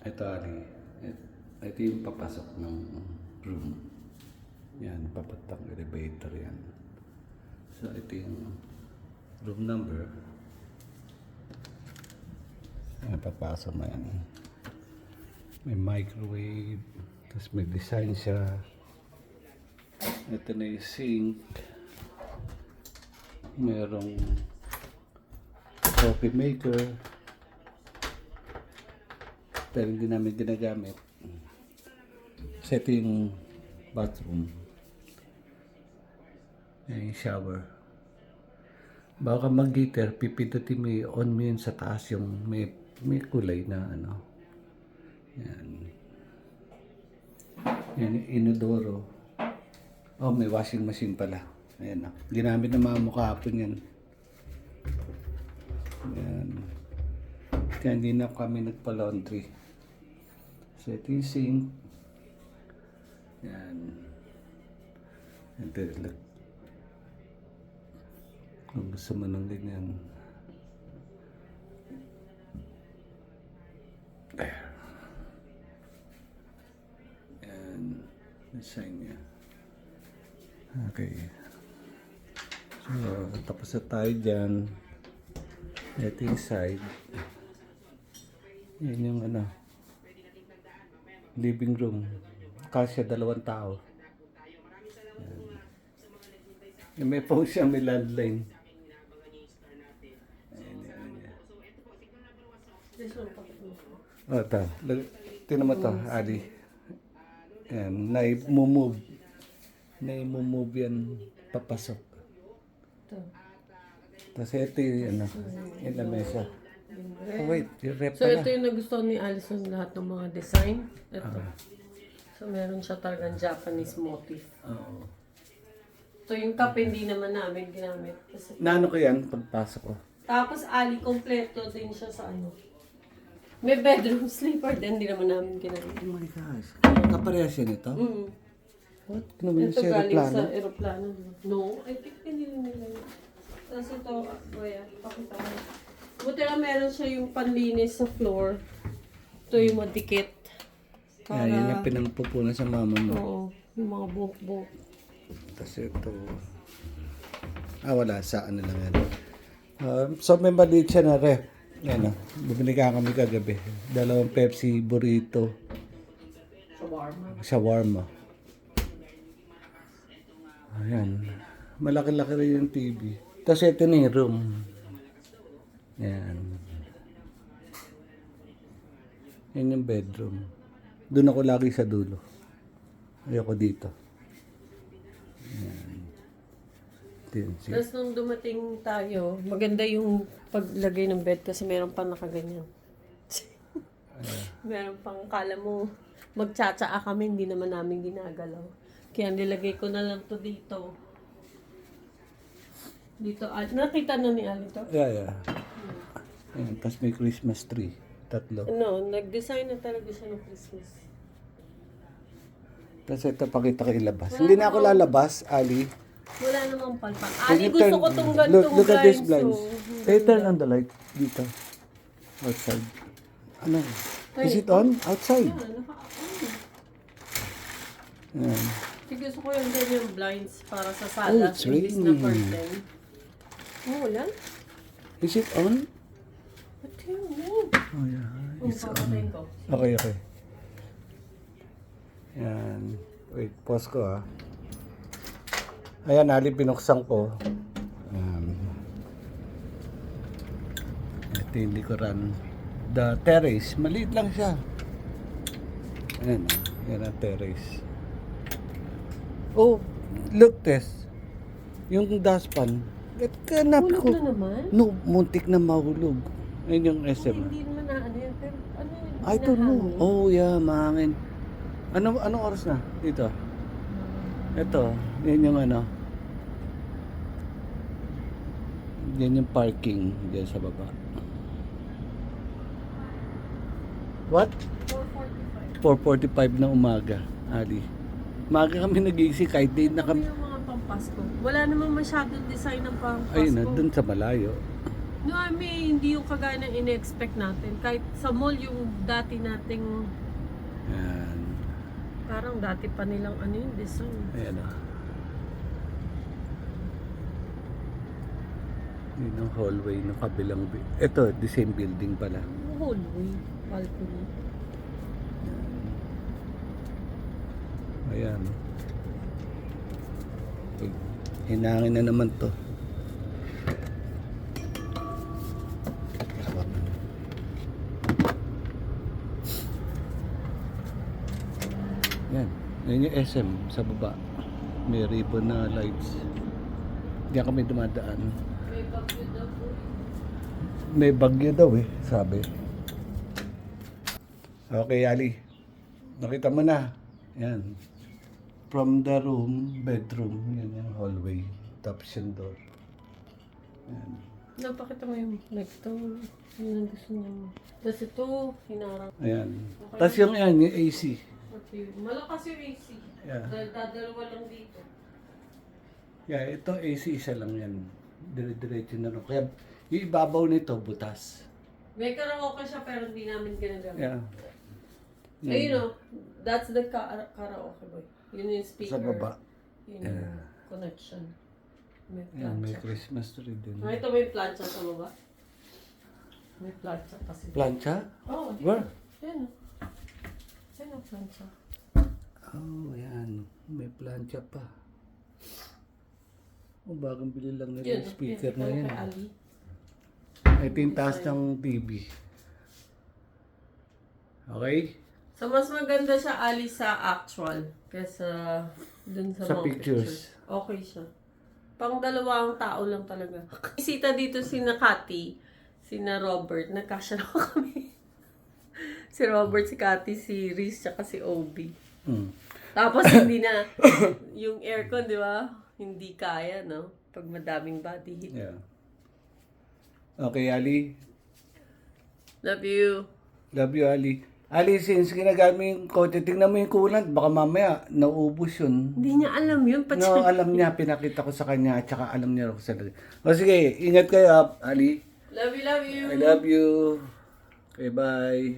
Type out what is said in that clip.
Ito, Ali. Ito yung papasok ng room. Yan, papuntang elevator yan. So, ito yung room number. Yan, papasok na yan. May microwave. Tapos may design siya. Ito na yung sink. Merong coffee maker. Pero hindi namin ginagamit. Kasi ito yung bathroom. Yan yung shower. Baka mag-heater, pipindutin mo on mo yun sa taas yung may kulay na ano. Yan. Yan yung inodoro. Oh, may washing machine pala. Ayan na. Ginamit ng mga mukha po yan. Yan. Kaya hindi na kami nagpa-laundry. So, ito yung sink. Yan. Ito, look. Kung gusto mo ng ganyan. There. Yan. Design niya. Okay. So, tapos na tayo dyan. Ito yung side. Yan yung ano. Living room. Kasya 2 tao. Yan. May phone siya, may landline. O, ito. Tingnan mo ito, Ali. Yan. Na-move yan. Papasok. Tapos ito yung ano. Yung lamesa. Oh, wait, yung rep So, pala. ito yung nagustuhan ni Allison lahat ng mga design. Ito. So, meron siya talagang Japanese motif. Oo. So, yung kape hindi naman namin ginamit. Kasi... Naano ko yan pagpasok ko? Tapos, Ali, kompleto din siya sa ano. May bedroom sleeper din, hindi naman namin ginamit. Oh my gosh. Kaparehas yan ito? Mm. What? Naman yung Ito galing aeroplano? sa aeroplano. No, I think hindi nila yun. Tapos ito, Boya, pakita ko. Buti na meron siya yung panlinis sa floor. Ito yung madikit. Yan, yun ang pinangpupunan sa mama mo. Oo, yung mga buhok-buhok. Tapos ito. Wala. Sa ano lang yan. So may maliit siya na ref. Yan o. Bumili ka kami kagabi. 2 Pepsi burrito. Shawarma. Ayan. Malaki-laki rin yung TV. Tapos ito na yung room. Yan. Yan yung bedroom. Doon ako lagi sa dulo. Ayoko dito. Yan. Tapos nung dumating tayo, maganda yung paglagay ng bed kasi meron pang nakaganyan. Meron pang, kala mo, magtsatsaa kami, hindi naman namin ginagalaw. Kaya nilagay ko na lang to dito. Dito, nakita na ni Ali to? Yeah. Ayan, tapos may Christmas tree. 3. Ano, nag-design na talaga siya ng Christmas. Tapos ito, pakita ko ilabas. Hindi na ako lalabas, Ali. Wala namang palpak. Can Ali, you gusto turn- ko tong gantong look at this blinds. So, Can you turn on the light dito? Outside. Ano? Is it on? Outside. Ayan. Sige, gusto ko yung ganyan blinds para sa Oh, sala. it's imbis na raining. curtain. Oh, wala? Is it on? What do you mean? Oh, yeah. It's on. Papatayin ko. Okay. Yan. Wait, pause ko ah. Ayan, Ali, binuksan ko. Ito yung likuran. The terrace. Maliit lang siya. Ayan, yan ang terrace. Oh, look, Tess. Yung dustpan. Kanap Hulog ko. na naman? No, muntik na mahulog. Ayun yung SM. Hindi naman na ano yan. Pero ano yun? I don't know. Oh, yeah, mahangin. Anong oras na? Dito. Ito, yan yung ano. Yan yung parking dyan sa baba. What? 4:45 ng umaga, Ali. Maga kami nagising kahit di na kami. Yung mga pampasko. Wala namang masyadong design ng pampasko. Ayun na, dun sa malayo. No, I mean, hindi yung kagaya ng in-expect natin. Kahit sa mall yung dati nating, Yan. parang dati pa nilang ano yung design. Ayan o. Yun ang hallway ng kabilang ito, the same building pala. Hallway, balcony. Ayan. Hinangin na naman to. Yan. Yan yung SM sa baba. May ribbon na lights. Diyan kami dumadaan. May bagyo daw po. May bagyo daw eh, sabi. Okay, Ali. Nakita mo na. Yan. From the room, bedroom, yan yung hallway. Tapos yung door. Yan. Napakita mo yung like to. Yun ang gusto niya. Tapos ito, hinarang. Ayan. Tapos yung yan, yung AC. Malakas yung AC. Yeah. Dahil dadalawa lang dito. Yeah, ito AC isa lang yan. Dire-diretso na rin. Kaya yung ibabaw nito, butas. May karaoke siya pero hindi namin ginagamit. Yeah. Ayun o, that's the karaoke boy. Yun yung speaker. Sa baba. Yun Yeah. yung connection. May Yan, may plancha. Christmas tree din. Ah, ito may plancha sa baba. May plancha kasi. Plancha? Oh, di Where? Yan o. Yan o, plancha. Oh, yan. May plancha pa. Oh, bagong bili lang nila Yun, yung speaker na kay yan. Ali. Ito yung taas ng TV. Okay? So, mas maganda siya Ali sa actual kesa dun sa, Sa mga pictures. Okay siya. Pang dalawang tao lang talaga. Isita dito sina Cathy, sina Robert, nagkasya na kami. Si Robert, si Cathy, si Reese, tsaka si Obi. Hmm. Tapos hindi na, yung aircon, di ba? Hindi kaya, no? Pag madaming body heat. Yeah. Okay, Ali. Love you. Love you, Ali. Ali, since ginagamit mo yung kotse, tingnan mo yung coolant. Baka mamaya, naubos yun. Hindi niya alam yun. No, alam niya. Pinakita ko sa kanya. At saka alam niya ako sa lagi. O sige, ingat kayo, Ali. Love you, love you. I love you. Okay, bye.